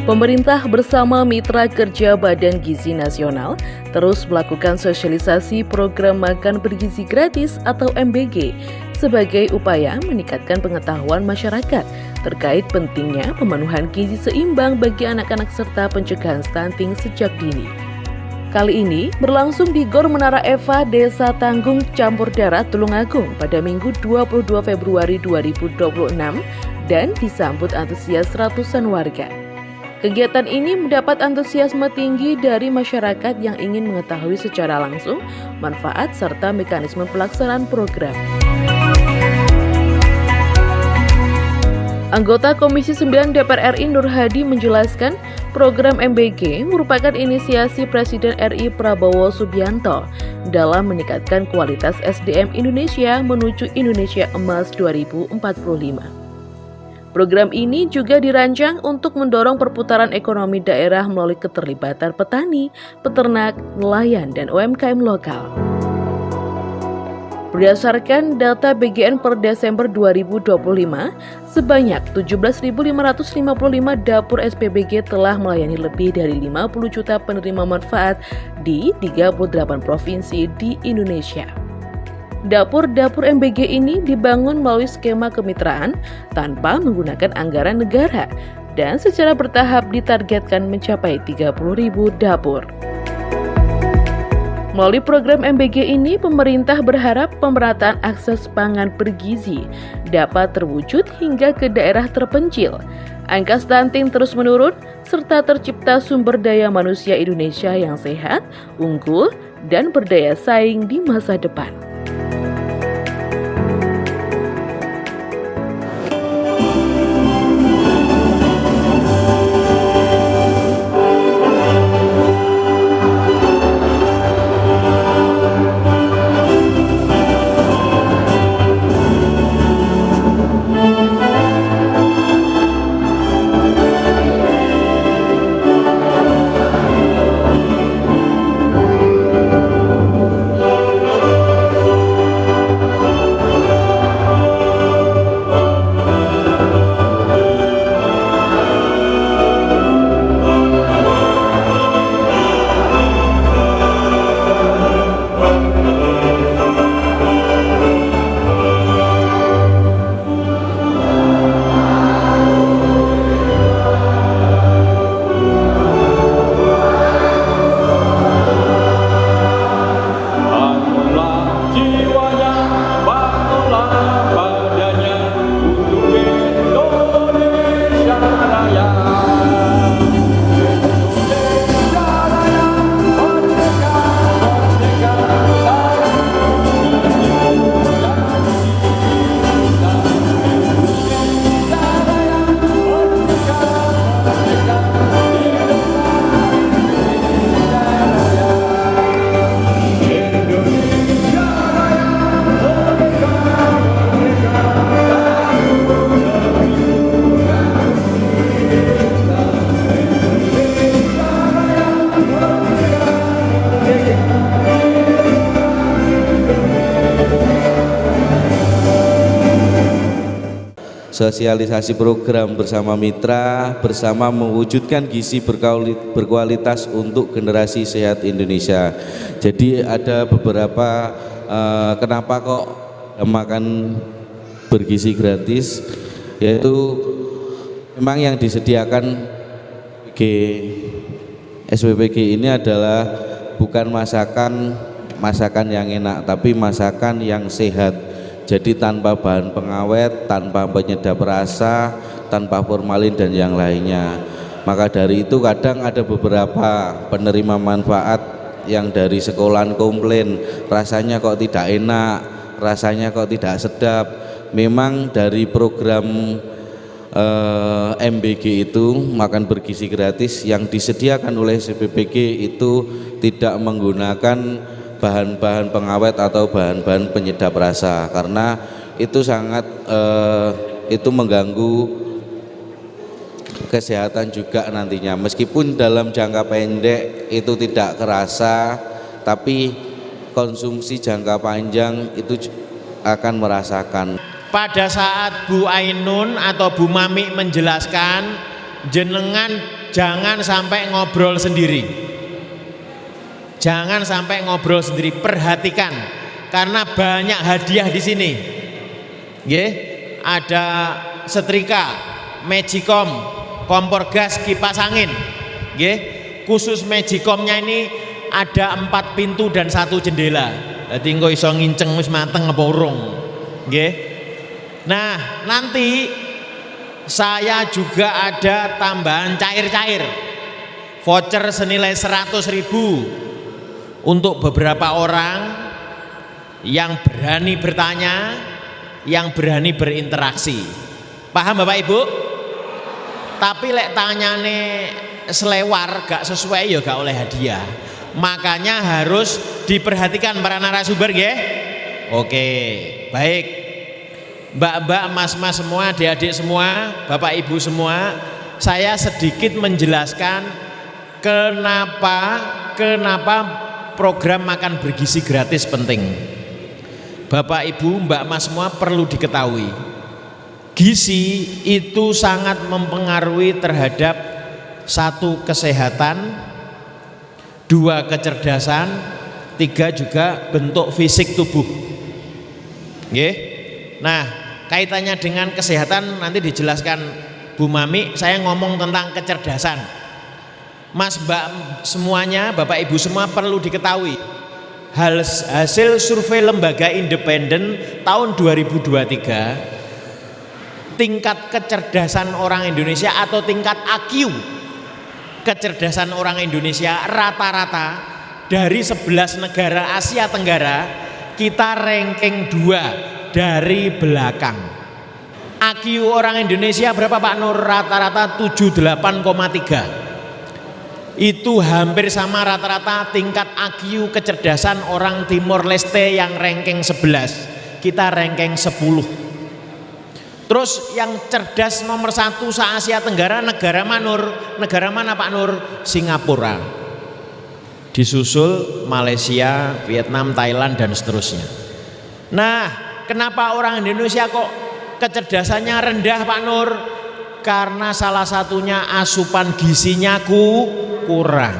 Pemerintah bersama Mitra Kerja Badan Gizi Nasional terus melakukan sosialisasi program makan bergizi gratis atau MBG sebagai upaya meningkatkan pengetahuan masyarakat terkait pentingnya pemenuhan gizi seimbang bagi anak-anak serta pencegahan stunting sejak dini. Kali ini berlangsung di Gor Menara Eva, Desa Tanggung, Campur Darat, Tulungagung pada Minggu 22 Februari 2026 dan disambut antusias ratusan warga. Kegiatan ini mendapat antusiasme tinggi dari masyarakat yang ingin mengetahui secara langsung manfaat serta mekanisme pelaksanaan program. Anggota Komisi 9 DPR RI Nur Hadi menjelaskan program MBG merupakan inisiasi Presiden RI Prabowo Subianto dalam meningkatkan kualitas SDM Indonesia menuju Indonesia Emas 2045. Program ini juga dirancang untuk mendorong perputaran ekonomi daerah melalui keterlibatan petani, peternak, nelayan, dan UMKM lokal. Berdasarkan data BGN per Desember 2025, sebanyak 17.555 dapur SPBG telah melayani lebih dari 50 juta penerima manfaat di 38 provinsi di Indonesia. Dapur-dapur MBG ini dibangun melalui skema kemitraan tanpa menggunakan anggaran negara dan secara bertahap ditargetkan mencapai 30.000 dapur. Melalui program MBG ini, pemerintah berharap pemerataan akses pangan bergizi dapat terwujud hingga ke daerah terpencil, angka stunting terus menurun, serta tercipta sumber daya manusia Indonesia yang sehat, unggul, dan berdaya saing di masa depan. Sosialisasi program bersama mitra, bersama mewujudkan gizi berkualitas untuk generasi sehat Indonesia. Jadi ada beberapa kenapa kok makan bergizi gratis, yaitu memang yang disediakan SPBG ini adalah bukan masakan yang enak, tapi masakan yang sehat. Jadi tanpa bahan pengawet, tanpa penyedap rasa, tanpa formalin dan yang lainnya. Maka dari itu kadang ada beberapa penerima manfaat yang dari sekolahan komplain, rasanya kok tidak enak, rasanya kok tidak sedap. Memang dari program MBG itu, makan bergizi gratis, yang disediakan oleh SPBG itu tidak menggunakan bahan-bahan pengawet atau bahan-bahan penyedap rasa, karena itu sangat itu mengganggu kesehatan juga nantinya. Meskipun dalam jangka pendek itu tidak kerasa, tapi konsumsi jangka panjang itu akan merasakan. Pada saat Bu Ainun atau Bu Mami menjelaskan, jenengan jangan sampai ngobrol sendiri. Jangan sampai ngobrol sendiri, perhatikan karena banyak hadiah di sini. Nggih, ada setrika, magicom, kompor gas, kipas angin. Nggih, khusus magicomnya ini ada 4 pintu dan 1 jendela. Dadi engko iso nginceng wis mateng apa urung. Nggih. Nah, nanti saya juga ada tambahan cair-cair. Voucher senilai 100.000 untuk beberapa orang yang berani bertanya, yang berani berinteraksi. Paham Bapak Ibu? Tapi lek tanyane selewar gak sesuai ya gak oleh hadiah. Makanya harus diperhatikan para narasumber nggih. Oke, baik. Mbak-mbak, mas-mas semua, adik-adik semua, Bapak Ibu semua, saya sedikit menjelaskan kenapa program makan bergizi gratis penting. Bapak Ibu, Mbak Mas semua perlu diketahui, gizi itu sangat mempengaruhi terhadap 1 kesehatan, 2 kecerdasan, 3 juga bentuk fisik tubuh. Nggih. Nah, kaitannya dengan kesehatan nanti dijelaskan Bu Mami. Saya ngomong tentang kecerdasan. Mas Mbak semuanya, Bapak Ibu semua perlu diketahui, hasil survei lembaga independen tahun 2023, tingkat kecerdasan orang Indonesia atau tingkat IQ kecerdasan orang Indonesia rata-rata dari 11 negara Asia Tenggara, kita ranking 2 dari belakang. IQ orang Indonesia berapa Pak Nur? Rata-rata 78,3. Itu hampir sama rata-rata tingkat IQ kecerdasan orang Timor Leste yang ranking 11. Kita ranking 10. Terus yang cerdas nomor 1 se-Asia Tenggara negara Manur? Negara mana Pak Nur? Singapura. Disusul Malaysia, Vietnam, Thailand dan seterusnya. Nah, kenapa orang Indonesia kok kecerdasannya rendah Pak Nur? Karena salah satunya asupan gizinya kurang.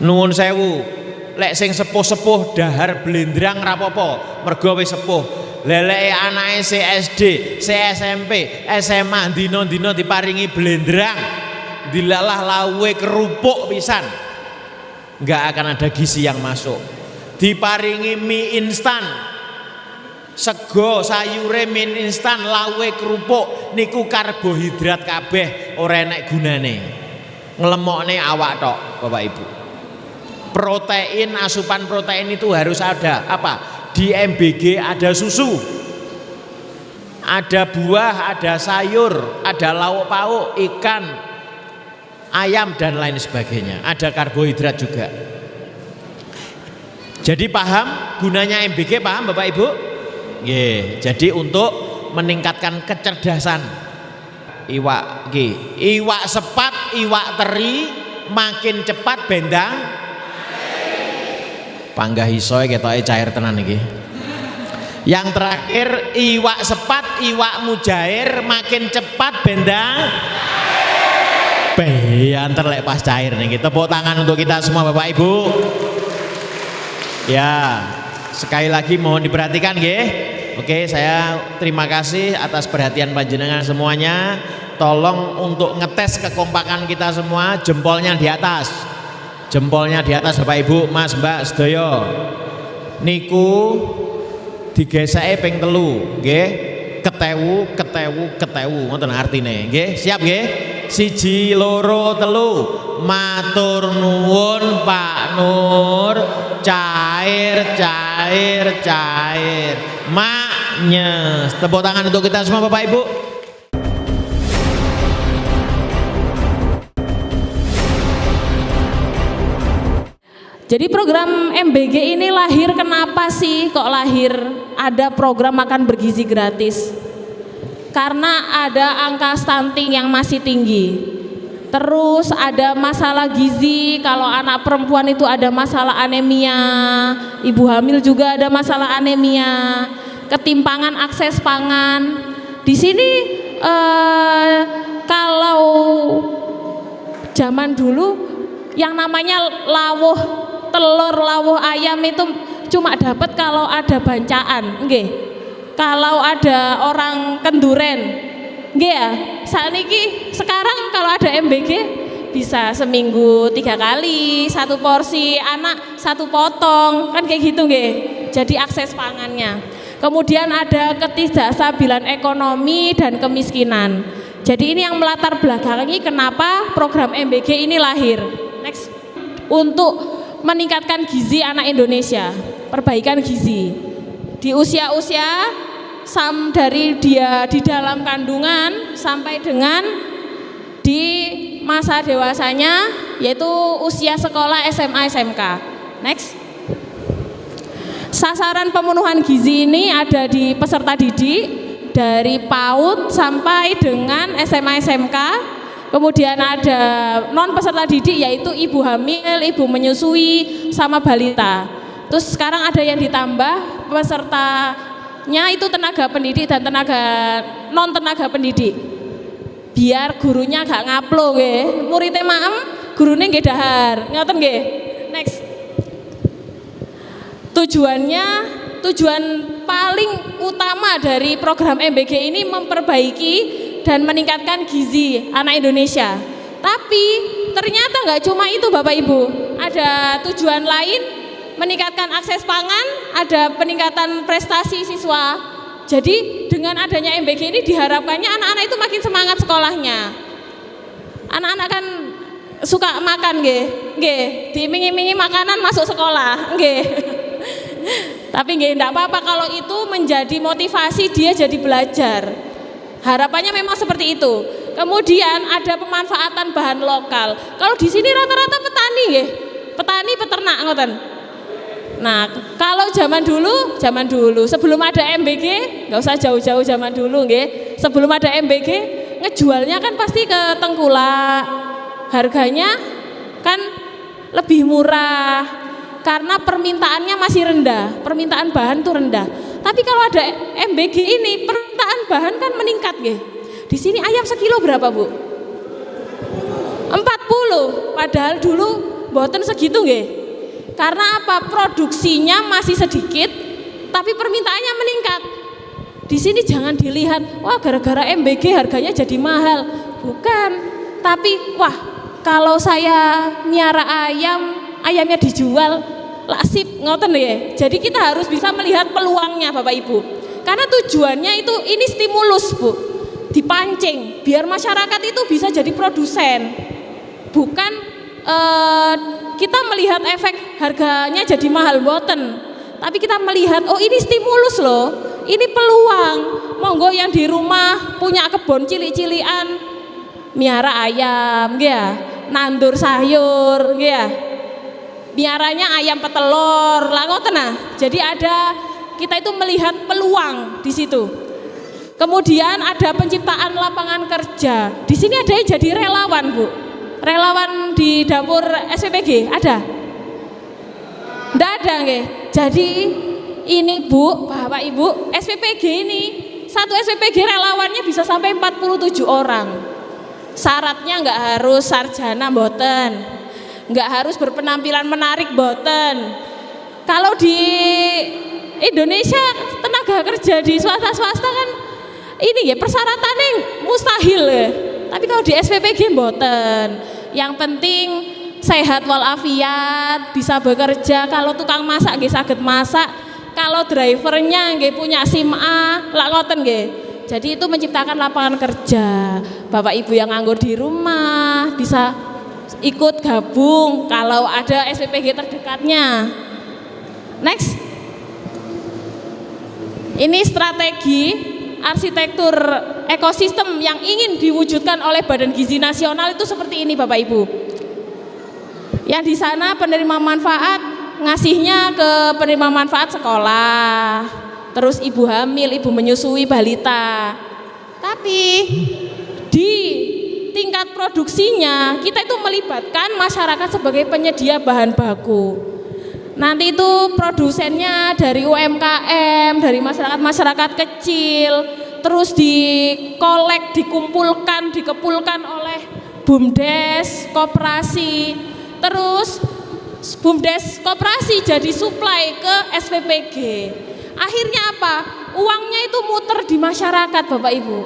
Nuwun sewu, lek sing sepuh-sepuh dahar blendrang rapopo, mergo wis sepuh. Leleke anake SD, SMP, SMA dina-dina diparingi blendrang, dilalah lawe kerupuk pisan. Enggak akan ada gizi yang masuk. Diparingi mie instan, sego sayure mie instan, lawe kerupuk, niku karbohidrat kabeh, ora enek gunane. Ngelemokne awak tok, Bapak Ibu. Protein, asupan protein itu harus ada. Apa? Di MBG ada susu, ada buah, ada sayur, ada lauk pauk, ikan, ayam dan lain sebagainya. Ada karbohidrat juga. Jadi paham gunanya MBG, paham Bapak Ibu? Nggih, jadi untuk meningkatkan kecerdasan. Iwak nggih, iwak sepat, iwak teri makin cepat bendang panggah isoe ketoke cair tenan iki. Yang terakhir iwak sepat, iwak mujair makin cepat bendang antar lek pas cair nih. Tepuk tangan untuk kita semua Bapak Ibu. Ya, sekali lagi mohon diperhatikan nggih. Oke, saya terima kasih atas perhatian panjenengan semuanya. Tolong untuk ngetes kekompakan kita semua, jempolnya di atas. Jempolnya di atas Bapak Ibu, Mas Mbak sedaya. Niku digeseke ping 3, nggih. Ketewu, ngoten artine, nggih. Siap nggih? 1, 2, 3. Matur nuwun Pak Nur. Cair. Maknyes. Tepuk tangan untuk kita semua Bapak Ibu. Jadi program MBG ini lahir kenapa sih kok lahir ada program makan bergizi gratis? Karena ada angka stunting yang masih tinggi. Terus ada masalah gizi, kalau anak perempuan itu ada masalah anemia, ibu hamil juga ada masalah anemia, ketimpangan akses pangan. Di sini kalau zaman dulu yang namanya lawuh telur, lawuh ayam itu cuma dapat kalau ada bancaan, nggih. Kalau ada orang kenduren, nggih ya. Sekarang kalau ada MBG bisa seminggu 3 kali, 1 porsi, anak 1 potong, kan kayak gitu nggih. Jadi akses pangannya. Kemudian ada ketidakstabilan ekonomi dan kemiskinan. Jadi ini yang melatar belakangi kenapa program MBG ini lahir. Next. Untuk meningkatkan gizi anak Indonesia, perbaikan gizi. Di usia-usia dari dia di dalam kandungan sampai dengan di masa dewasanya, yaitu usia sekolah SMA SMK. Next. Sasaran pemenuhan gizi ini ada di peserta didik dari PAUD sampai dengan SMA SMK. Kemudian ada non peserta didik yaitu ibu hamil, ibu menyusui, sama balita. Terus sekarang ada yang ditambah pesertanya itu tenaga pendidik dan non tenaga pendidik. Biar gurunya gak ngaplo nggih. Muridnya maem, gurunya nggih dahar. Ngoten nggih. Next. Tujuan paling utama dari program MBG ini memperbaiki dan meningkatkan gizi anak Indonesia. Tapi ternyata nggak cuma itu Bapak Ibu, ada tujuan lain, meningkatkan akses pangan, ada peningkatan prestasi siswa. Jadi dengan adanya MBG ini diharapkannya anak-anak itu makin semangat sekolahnya. Anak-anak kan suka makan nggih, diiming-imingi makanan masuk sekolah, nggih. Tapi nggih enggak apa-apa kalau itu menjadi motivasi dia jadi belajar. Harapannya memang seperti itu. Kemudian ada pemanfaatan bahan lokal. Kalau di sini rata-rata petani nggih. Petani peternak ngoten. Nah, kalau zaman dulu sebelum ada MBG, enggak usah jauh-jauh zaman dulu nggih. Sebelum ada MBG, ngejualnya kan pasti ke Tengkulak. Harganya kan lebih murah. Karena permintaannya masih rendah, permintaan bahan tuh rendah. Tapi kalau ada MBG ini, permintaan bahan kan meningkat nggih. Di sini ayam sekilo berapa, Bu? 40. Padahal dulu mboten segitu nggih. Karena apa? Produksinya masih sedikit, tapi permintaannya meningkat. Di sini jangan dilihat, wah gara-gara MBG harganya jadi mahal. Bukan. Tapi wah, kalau saya miara ayamnya dijual lasip ngoten ya. Jadi kita harus bisa melihat peluangnya Bapak Ibu. Karena tujuannya itu ini stimulus Bu, dipancing biar masyarakat itu bisa jadi produsen. Bukan kita melihat efek harganya jadi mahal mboten. Tapi kita melihat oh ini stimulus loh, ini peluang. Monggo yang di rumah punya kebun cilik-cilikan, miara ayam, ya, nandur sayur, ya. Miaranya ayam petelur, lah ngoten nah. Jadi kita itu melihat peluang di situ. Kemudian ada penciptaan lapangan kerja. Di sini ada yang jadi relawan, Bu. Relawan di dapur SPPG ada? Nggak ada nggih. Jadi ini Bu, Bapak Ibu, SPPG ini satu SPPG relawannya bisa sampai 47 orang. Syaratnya nggak harus sarjana mboten. Nggak harus berpenampilan menarik boten. Kalau di Indonesia tenaga kerja di swasta kan ini ya persyaratannya mustahil ya. Tapi kalau di SPPG boten. Yang penting sehat walafiat, bisa bekerja. Kalau tukang masak nggih saged masak. Kalau drivernya nggih punya SIM A, lak ngoten nggih. Jadi itu menciptakan lapangan kerja. Bapak Ibu yang nganggur di rumah bisa ikut gabung kalau ada SPPG terdekatnya. Next. Ini strategi arsitektur ekosistem yang ingin diwujudkan oleh Badan Gizi Nasional itu seperti ini Bapak Ibu. Yang di sana penerima manfaat ngasihnya ke penerima manfaat sekolah, terus ibu hamil, ibu menyusui, balita. Tapi di tingkat produksinya kita itu melibatkan masyarakat sebagai penyedia bahan baku. Nanti itu produsennya dari UMKM, dari masyarakat kecil, terus dikepulkan oleh BUMDes, koperasi, terus BUMDes koperasi jadi suplai ke SPPG. Akhirnya apa? Uangnya itu muter di masyarakat Bapak Ibu.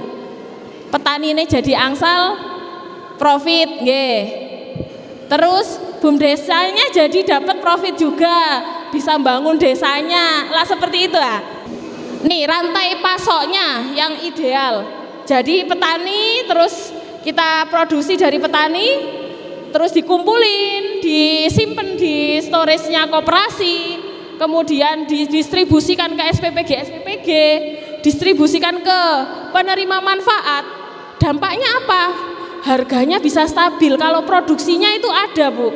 Petani ini jadi angsal profit, nggih. Terus BUMDesanya jadi dapat profit juga, bisa bangun desanya. Lah seperti itu ya. Nih rantai pasoknya yang ideal. Jadi petani terus kita produksi dari petani, terus dikumpulin, disimpan di storage-nya koperasi, kemudian didistribusikan ke SPPG, distribusikan ke penerima manfaat. Dampaknya apa? Harganya bisa stabil kalau produksinya itu ada, Bu.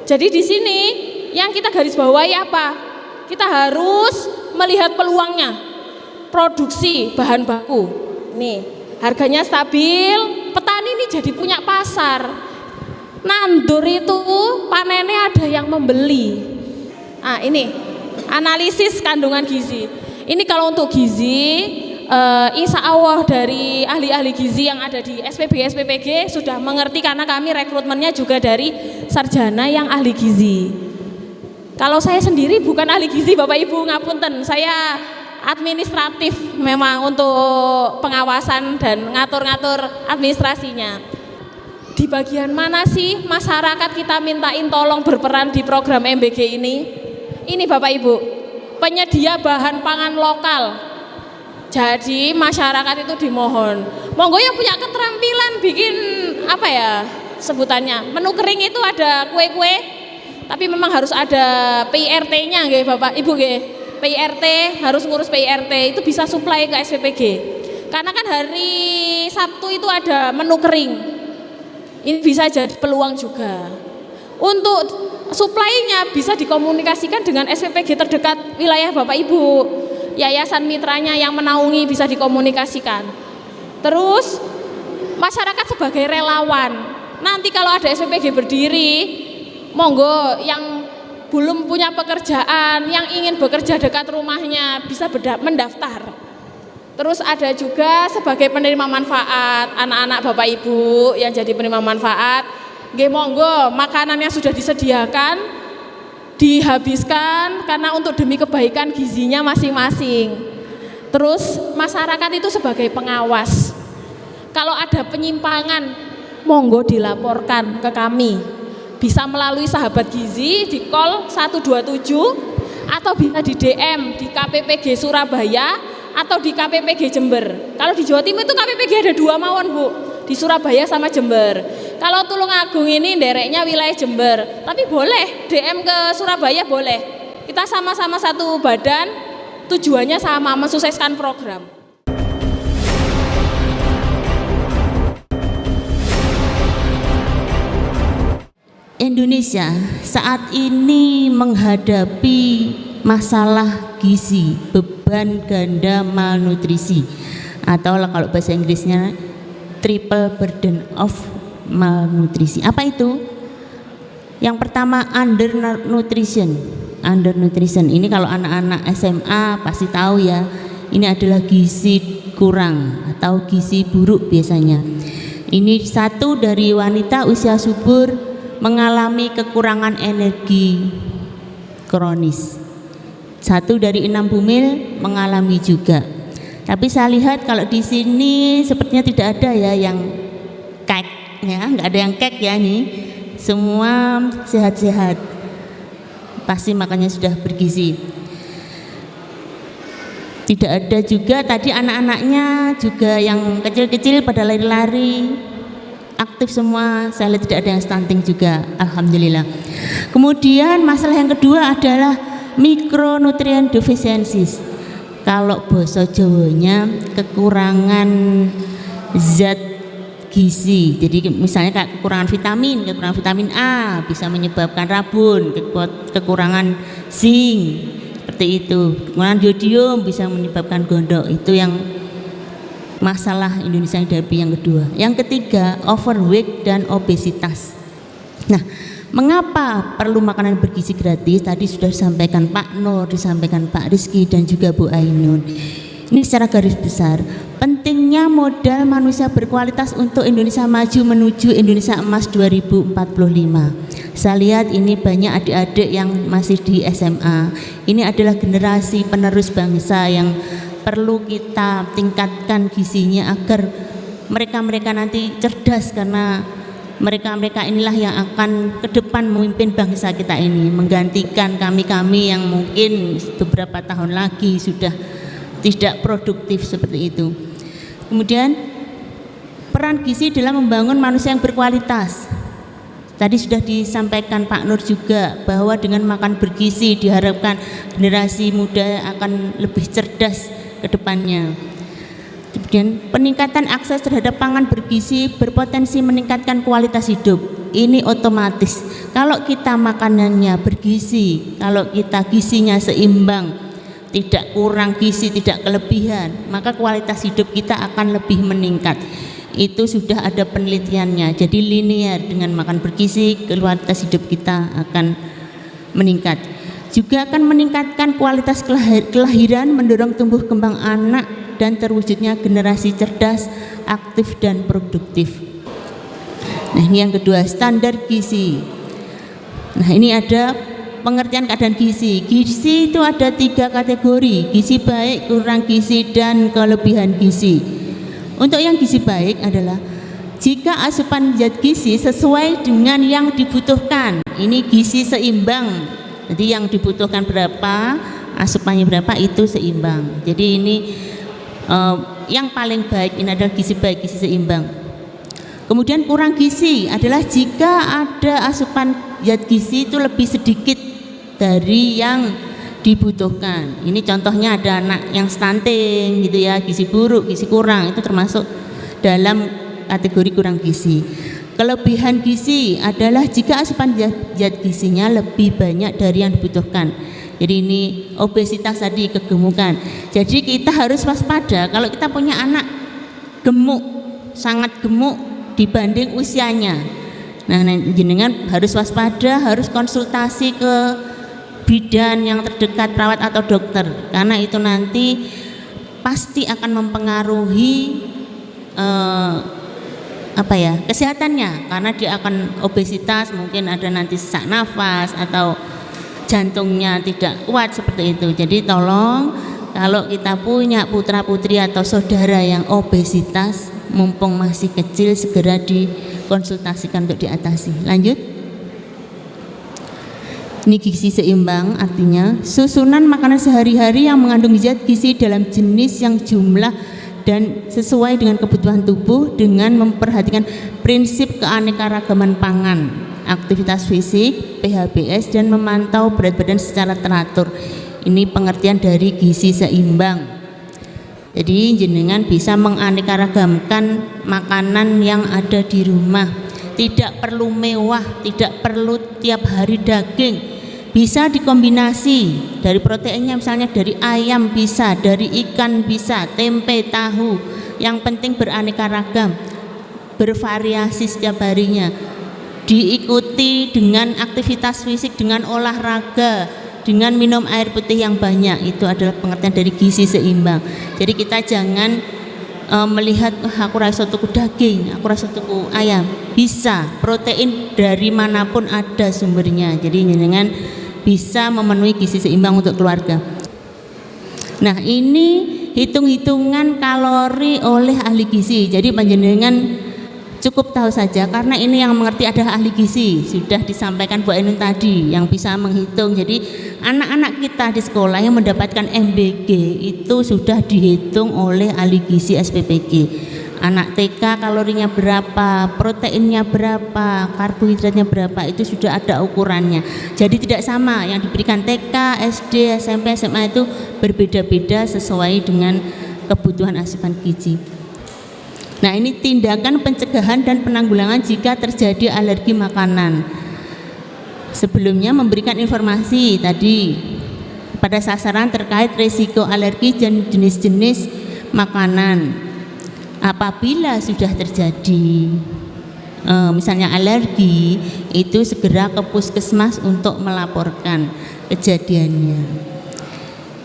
Jadi di sini yang kita garis bawahi apa? Kita harus melihat peluangnya. Produksi bahan baku. Nih, harganya stabil, petani ini jadi punya pasar. Nandur itu panennya ada yang membeli. Nah, ini analisis kandungan gizi. Ini kalau untuk gizi, insya Allah dari ahli-ahli gizi yang ada di SPPG sudah mengerti karena kami rekrutmennya juga dari sarjana yang ahli gizi. Kalau saya sendiri bukan ahli gizi Bapak Ibu, ngapunten, saya administratif memang untuk pengawasan dan ngatur-ngatur administrasinya. Di bagian mana sih masyarakat kita mintain tolong berperan di program MBG ini? Ini Bapak Ibu, penyedia bahan pangan lokal. Jadi masyarakat itu dimohon, monggo yang punya keterampilan bikin apa ya sebutannya, menu kering itu ada kue-kue, tapi memang harus ada PIRT-nya nggih Bapak Ibu nggih. PIRT harus ngurus PIRT, itu bisa suplai ke SPPG. Karena kan hari Sabtu itu ada menu kering. Ini bisa jadi peluang juga. Untuk suplainya bisa dikomunikasikan dengan SPPG terdekat wilayah Bapak Ibu. Yayasan mitranya yang menaungi bisa dikomunikasikan. Terus masyarakat sebagai relawan. Nanti kalau ada SPPG berdiri, monggo yang belum punya pekerjaan, yang ingin bekerja dekat rumahnya bisa mendaftar. Terus ada juga sebagai penerima manfaat, anak-anak Bapak Ibu yang jadi penerima manfaat, nggih monggo makanan yang sudah disediakan dihabiskan karena untuk demi kebaikan gizinya masing-masing. Terus masyarakat itu sebagai pengawas. Kalau ada penyimpangan, monggo dilaporkan ke kami. Bisa melalui sahabat gizi di call 127 atau bisa di DM di KPPG Surabaya atau di KPPG Jember. Kalau di Jawa Timur itu KPPG ada 2 mawon Bu, di Surabaya sama Jember. Kalau Tulungagung ini dereknya wilayah Jember, tapi boleh DM ke Surabaya boleh. Kita sama-sama satu badan, tujuannya sama, mensukseskan program. Indonesia saat ini menghadapi masalah gizi, beban ganda malnutrisi, atau kalau bahasa Inggrisnya triple burden of malnutrisi. Apa itu? Yang pertama undernutrition. Undernutrition ini kalau anak-anak SMA pasti tahu ya. Ini adalah gizi kurang atau gizi buruk biasanya. Ini satu dari wanita usia subur mengalami kekurangan energi kronis. 1 dari 6 bumil mengalami juga. Tapi saya lihat kalau di sini sepertinya tidak ada ya yang kek ya, nggak ada yang kek ya nih. Semua sehat-sehat. Pasti makannya sudah bergizi. Tidak ada juga tadi anak-anaknya juga yang kecil-kecil pada lari-lari. Aktif semua, saya lihat tidak ada yang stunting juga, alhamdulillah. Kemudian masalah yang kedua adalah micronutrient deficiencies. Kalau bahasa Jawanya kekurangan zat gizi. Jadi misalnya kekurangan vitamin A bisa menyebabkan rabun, kekurangan zinc seperti itu. Kekurangan yodium bisa menyebabkan gondok. Itu yang masalah Indonesia yang dihadapi yang kedua. Yang ketiga, overweight dan obesitas. Nah, mengapa perlu makanan bergizi gratis? Tadi sudah disampaikan Pak Nur, disampaikan Pak Rizky dan juga Bu Ainun. Ini secara garis besar pentingnya modal manusia berkualitas untuk Indonesia maju menuju Indonesia emas 2045. Saya lihat ini banyak adik-adik yang masih di SMA. Ini adalah generasi penerus bangsa yang perlu kita tingkatkan gizinya agar mereka-mereka nanti cerdas, karena mereka-mereka inilah yang akan ke depan memimpin bangsa kita ini, menggantikan kami-kami yang mungkin beberapa tahun lagi sudah tidak produktif seperti itu. Kemudian peran gizi dalam membangun manusia yang berkualitas. Tadi sudah disampaikan Pak Nur juga bahwa dengan makan bergizi diharapkan generasi muda akan lebih cerdas ke depannya. Kemudian peningkatan akses terhadap pangan bergizi berpotensi meningkatkan kualitas hidup. Ini otomatis. Kalau kita makanannya bergizi, kalau kita gizinya seimbang, tidak kurang gizi, tidak kelebihan, maka kualitas hidup kita akan lebih meningkat. Itu sudah ada penelitiannya. Jadi linear, dengan makan bergizi kualitas hidup kita akan meningkat. Juga akan meningkatkan kualitas kelahiran, mendorong tumbuh kembang anak dan terwujudnya generasi cerdas, aktif dan produktif. Nah, ini yang kedua, standar gizi. Nah, ini ada pengertian keadaan gizi. Gizi itu ada 3 kategori: gizi baik, kurang gizi, dan kelebihan gizi. Untuk yang gizi baik adalah jika asupan zat gizi sesuai dengan yang dibutuhkan. Ini gizi seimbang. Jadi yang dibutuhkan berapa, asupannya berapa, itu seimbang. Jadi ini yang paling baik, ini adalah gizi baik, gizi seimbang. Kemudian kurang gizi adalah jika ada asupan zat gizi itu lebih sedikit dari yang dibutuhkan. Ini contohnya ada anak yang stunting gitu ya, gizi buruk, gizi kurang, itu termasuk dalam kategori kurang gizi. Kelebihan gizi adalah jika asupan zat gizinya lebih banyak dari yang dibutuhkan. Jadi ini obesitas tadi, kegemukan. Jadi kita harus waspada kalau kita punya anak gemuk, sangat gemuk dibanding usianya. Nah, jenengan harus waspada, harus konsultasi ke bidan yang terdekat, perawat atau dokter, karena itu nanti pasti akan mempengaruhi kesehatannya, karena dia akan obesitas, mungkin ada nanti sesak nafas atau jantungnya tidak kuat seperti itu. Jadi tolong kalau kita punya putra putri atau saudara yang obesitas, mumpung masih kecil, segera dikonsultasikan untuk diatasi. Lanjut. Ini gizi seimbang, artinya susunan makanan sehari-hari yang mengandung zat gizi dalam jenis yang jumlah dan sesuai dengan kebutuhan tubuh, dengan memperhatikan prinsip keanekaragaman pangan, aktivitas fisik, PHBS, dan memantau berat badan secara teratur. Ini pengertian dari gizi seimbang. Jadi jenengan bisa menganekaragamkan makanan yang ada di rumah. Tidak perlu mewah, tidak perlu tiap hari daging. Bisa dikombinasi dari proteinnya, misalnya dari ayam bisa, dari ikan bisa, tempe, tahu. Yang penting beraneka ragam, bervariasi setiap harinya. Diikuti dengan aktivitas fisik, dengan olahraga, dengan minum air putih yang banyak. Itu adalah pengertian dari gizi seimbang. Jadi kita jangan melihat aku rasa tuku daging, aku rasa tuku ayam. Bisa, protein dari manapun ada sumbernya. Jadi dengan bisa memenuhi gizi seimbang untuk keluarga. Nah, ini hitung-hitungan kalori oleh ahli gizi. Jadi panjenengan cukup tahu saja, karena ini yang mengerti adalah ahli gizi. Sudah disampaikan Bu Ainun tadi yang bisa menghitung. Jadi anak-anak kita di sekolah yang mendapatkan MBG itu sudah dihitung oleh ahli gizi SPPG. Anak TK kalorinya berapa, proteinnya berapa, karbohidratnya berapa, itu sudah ada ukurannya. Jadi tidak sama, yang diberikan TK, SD, SMP, SMA itu berbeda-beda sesuai dengan kebutuhan asupan gizi. Nah, ini tindakan pencegahan dan penanggulangan jika terjadi alergi makanan. Sebelumnya memberikan informasi tadi pada sasaran terkait risiko alergi dan jenis-jenis makanan. Apabila sudah terjadi misalnya alergi, itu segera ke puskesmas untuk melaporkan kejadiannya.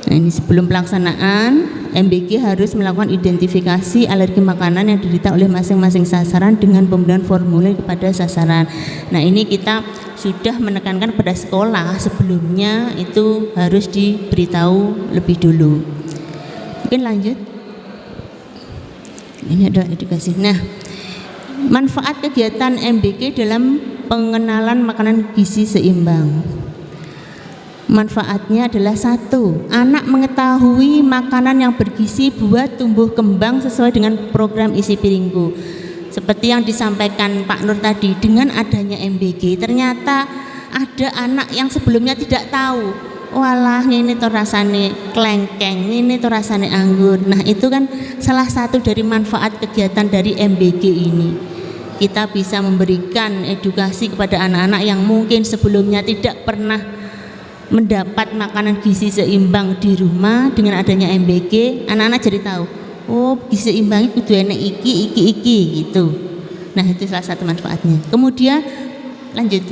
Nah, ini sebelum pelaksanaan, MBG harus melakukan identifikasi alergi makanan yang diderita oleh masing-masing sasaran dengan pemberian formulir kepada sasaran. Nah, ini kita sudah menekankan pada sekolah sebelumnya itu harus diberitahu lebih dulu. Mungkin lanjut. Ini adalah edukasi. Nah, manfaat kegiatan MBG dalam pengenalan makanan gizi seimbang. Manfaatnya adalah 1, anak mengetahui makanan yang bergizi buat tumbuh kembang sesuai dengan program isi piringku. Seperti yang disampaikan Pak Nur tadi, dengan adanya MBG ternyata ada anak yang sebelumnya tidak tahu, walah ini tuh rasanya kelengkeng, ini tuh rasanya anggur. Nah, itu kan salah satu dari manfaat kegiatan dari MBG ini. Kita bisa memberikan edukasi kepada anak-anak yang mungkin sebelumnya tidak pernah mendapat makanan gizi seimbang di rumah. Dengan adanya MBG, anak-anak jadi tahu, oh gizi seimbang itu kudu enek iki gitu. Nah, itu salah satu manfaatnya. Kemudian lanjut,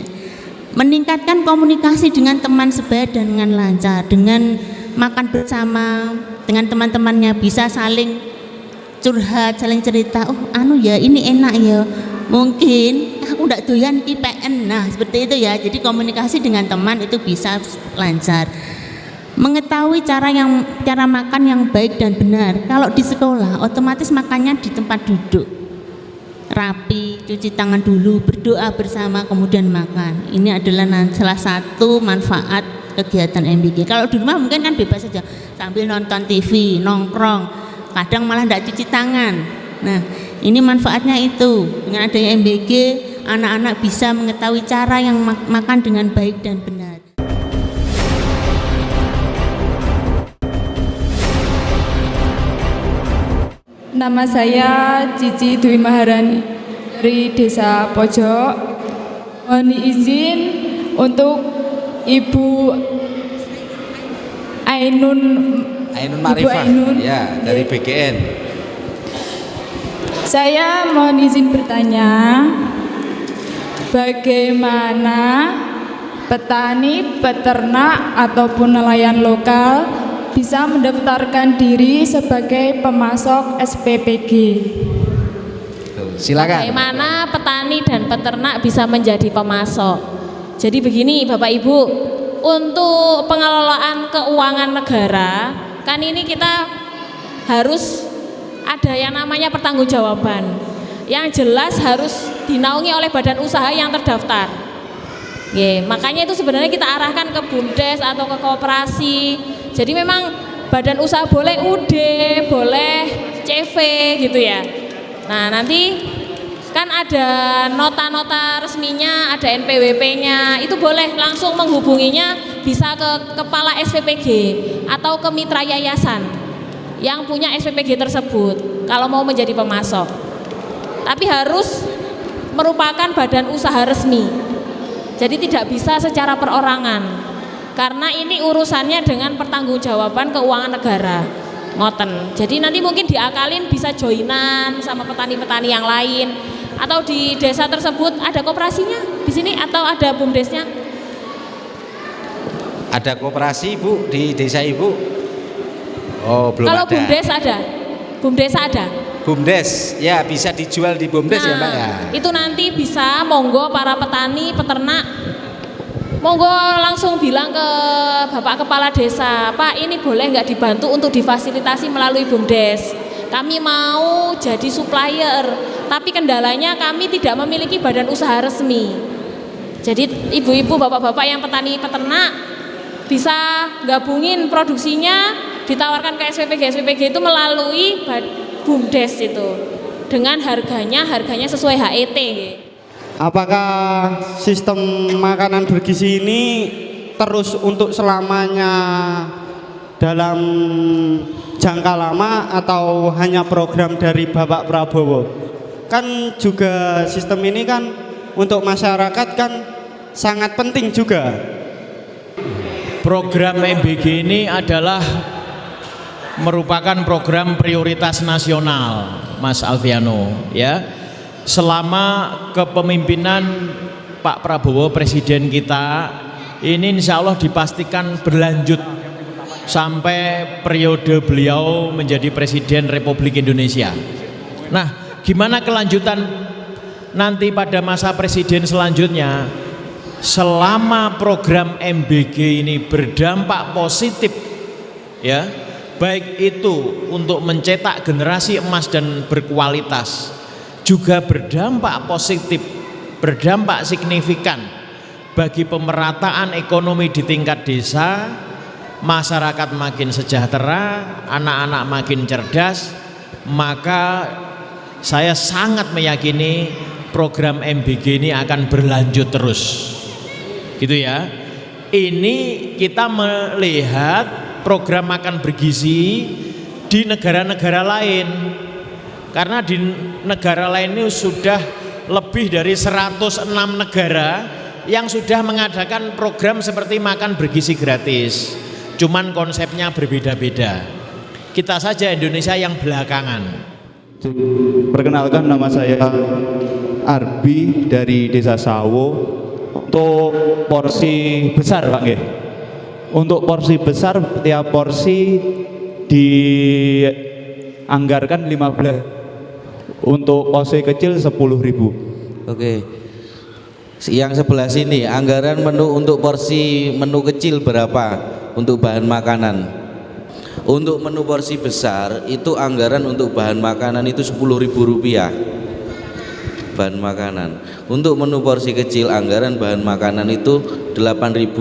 meningkatkan komunikasi dengan teman sebaya dan dengan lancar. Dengan makan bersama dengan teman-temannya bisa saling curhat, saling cerita, oh anu ya ini enak ya, mungkin aku ndak doyan ki PN. Nah, seperti itu ya. Jadi komunikasi dengan teman itu bisa lancar. Mengetahui cara makan yang baik dan benar. Kalau di sekolah otomatis makannya di tempat duduk. Rapi, cuci tangan dulu, berdoa bersama kemudian makan. Ini adalah salah satu manfaat kegiatan MBG. Kalau di rumah mungkin kan bebas saja, sambil nonton TV, nongkrong, kadang malah ndak cuci tangan. Nah, ini manfaatnya itu. Dengan adanya MBG, anak-anak bisa mengetahui cara yang makan dengan baik dan benar. Nama saya Cici Dwi Maharani dari Desa Pojok. Mohon izin untuk Ibu Ainun Marifah, Ainun, ya, dari BGN. Saya mohon izin bertanya, bagaimana petani, peternak ataupun nelayan lokal bisa mendaftarkan diri sebagai pemasok SPPG? Silakan. Bagaimana petani dan peternak bisa menjadi pemasok? Jadi begini Bapak Ibu, untuk pengelolaan keuangan negara kan ini kita harus ada yang namanya pertanggungjawaban. Yang jelas harus dinaungi oleh badan usaha yang terdaftar. Makanya itu sebenarnya kita arahkan ke BUMDes atau ke koperasi. Jadi memang badan usaha boleh UD, boleh CV gitu ya. Nah, nanti kan ada nota-nota resminya, ada NPWP-nya, itu boleh langsung menghubunginya, bisa ke kepala SPPG atau ke mitra yayasan yang punya SPPG tersebut kalau mau menjadi pemasok. Tapi harus merupakan badan usaha resmi. Jadi tidak bisa secara perorangan. Karena ini urusannya dengan pertanggungjawaban keuangan negara. Ngoten. Jadi nanti mungkin diakalin bisa joinan sama petani-petani yang lain, atau di desa tersebut ada koperasinya di sini atau ada BUMDesnya? Ada koperasi Bu di desa Ibu? Oh, belum Kalau ada. BUMDes ada. BUMDes ada. BUMDes, ya bisa dijual di BUMDes ya Mbak ya. Itu nanti bisa monggo para petani, peternak, monggo langsung bilang ke Bapak Kepala Desa, Pak ini boleh nggak dibantu untuk difasilitasi melalui BUMDes. Kami mau jadi supplier, tapi kendalanya kami tidak memiliki badan usaha resmi. Jadi ibu-ibu, bapak-bapak yang petani peternak bisa gabungin produksinya, ditawarkan ke SPPG itu melalui BUMDes itu dengan harganya sesuai HET. Apakah sistem makanan bergizi ini terus untuk selamanya dalam jangka lama atau hanya program dari Bapak Prabowo? Kan juga sistem ini kan untuk masyarakat kan sangat penting juga. Program MBG ini adalah merupakan program prioritas nasional, Mas Alfiano, ya. Selama kepemimpinan Pak Prabowo Presiden kita ini insya Allah dipastikan berlanjut sampai periode beliau menjadi Presiden Republik Indonesia. Nah, gimana kelanjutan nanti pada masa presiden selanjutnya? Selama program MBG ini berdampak positif, ya, baik itu untuk mencetak generasi emas dan berkualitas, juga berdampak positif, berdampak signifikan bagi pemerataan ekonomi di tingkat desa, masyarakat makin sejahtera, anak-anak makin cerdas, maka saya sangat meyakini program MBG ini akan berlanjut terus. Gitu ya. Ini kita melihat program makan bergizi di negara-negara lain. Karena di negara lain ini sudah lebih dari 106 negara yang sudah mengadakan program seperti makan bergizi gratis. Cuman konsepnya berbeda-beda. Kita saja Indonesia yang belakangan. Perkenalkan, nama saya Arbi dari Desa Sawo. Untuk porsi besar Pak nggih. Untuk porsi besar tiap porsi dianggarkan 15. Untuk porsi kecil 10.000. Oke. Yang sebelah sini anggaran menu untuk porsi menu kecil berapa untuk bahan makanan? Untuk menu porsi besar itu anggaran untuk bahan makanan itu Rp10.000 bahan makanan. Untuk menu porsi kecil anggaran bahan makanan itu Rp8.000.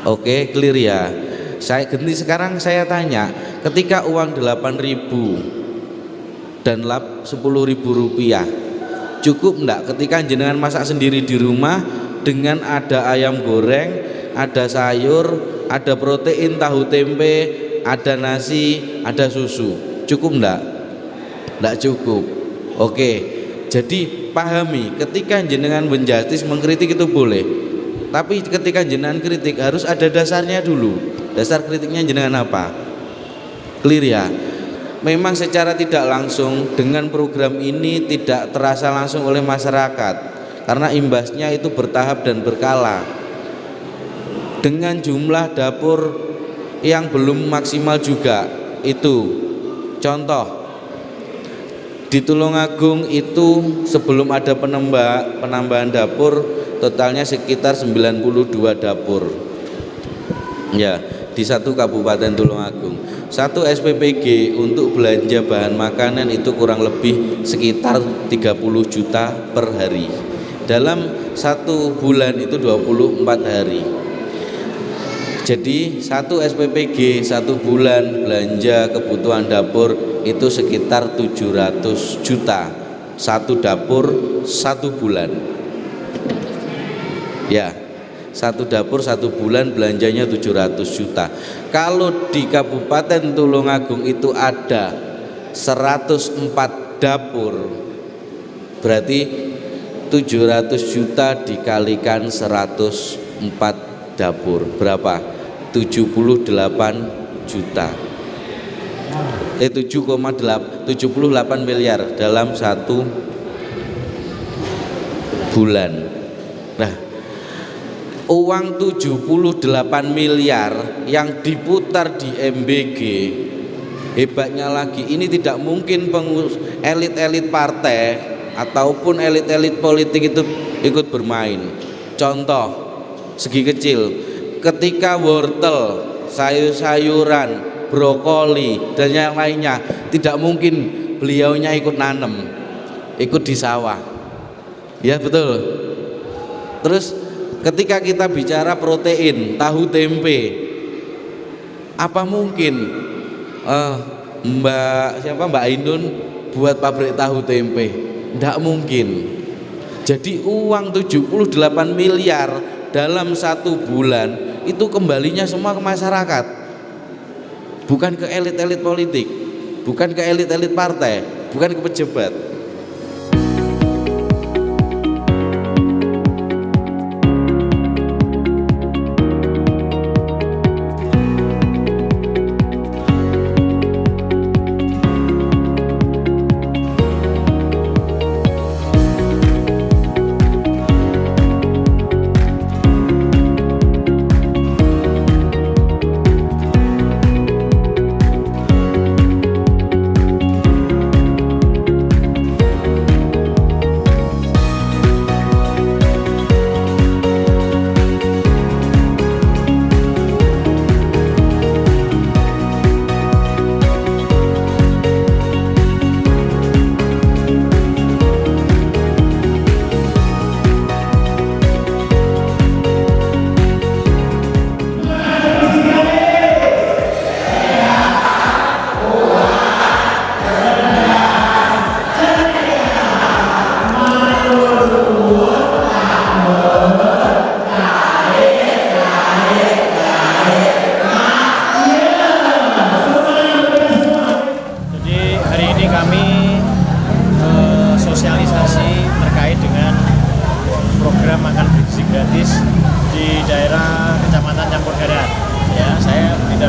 Oke, clear ya. Saya ganti sekarang, saya tanya, ketika uang 8.000 dan Rp10.000 cukup enggak ketika jenengan masak sendiri di rumah dengan ada ayam goreng, ada sayur, ada protein, tahu tempe, ada nasi, ada susu? Cukup enggak? Enggak cukup. Oke, jadi pahami, ketika jenengan menjustis mengkritik itu boleh, tapi ketika jenengan kritik harus ada dasarnya dulu. Dasar kritiknya jenengan apa? Clear ya? Memang secara tidak langsung dengan program ini tidak terasa langsung oleh masyarakat, karena imbasnya itu bertahap dan berkala. Dengan jumlah dapur yang belum maksimal juga, itu contoh di Tulungagung itu sebelum ada penambahan dapur totalnya sekitar 92 dapur ya di satu kabupaten Tulungagung. Satu SPPG untuk belanja bahan makanan itu kurang lebih sekitar 30 juta per hari. Dalam satu bulan itu 24 hari. Jadi satu SPPG satu bulan belanja kebutuhan dapur itu sekitar 700 juta. Satu dapur satu bulan. Ya, satu dapur satu bulan belanjanya 700 juta. Kalau di Kabupaten Tulungagung itu ada 104 dapur, berarti 700 juta dikalikan 104 dapur berapa? 78 juta. 78 miliar dalam satu bulan. Nah, uang 78 miliar yang diputar di MBG, hebatnya lagi ini tidak mungkin elit-elit partai ataupun elit-elit politik itu ikut bermain. Contoh segi kecil, ketika wortel, sayur-sayuran, brokoli dan yang lainnya tidak mungkin beliaunya ikut nanam, ikut di sawah. Ya betul. Terus ketika kita bicara protein, tahu tempe, apa mungkin Mbak Ainun buat pabrik tahu tempe? Tidak mungkin. Jadi uang 78 miliar dalam satu bulan itu kembalinya semua ke masyarakat, bukan ke elit-elit politik, bukan ke elit-elit partai, bukan ke pejabat.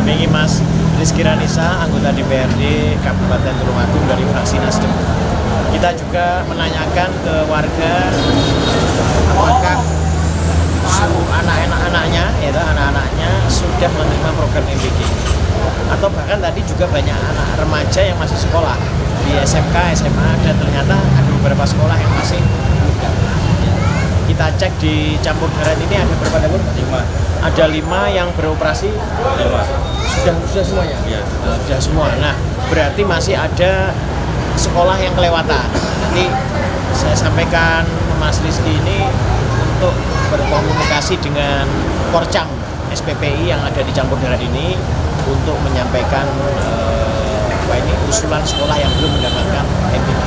didampingi Mas Rizky Ranisa, anggota DPRD Kabupaten Tulungagung dari fraksi Nasdem. Kita juga menanyakan ke warga apakah anak-anaknya, yaitu anak-anaknya sudah menerima program MBG, atau bahkan tadi juga banyak anak remaja yang masih sekolah di SMK, SMA, dan ternyata ada beberapa sekolah yang masih buka. Kita cek di campur darat ini ada berapa dapur? 5. Ada 5 yang beroperasi. 5. Sudah semuanya. Ya. Sudah semua. Nah, berarti masih ada sekolah yang kelewatan. Nanti saya sampaikan Mas Rizky ini untuk berkomunikasi dengan Porcam SPPI yang ada di campur darat ini untuk menyampaikan usulan sekolah yang belum mendapatkan MBG.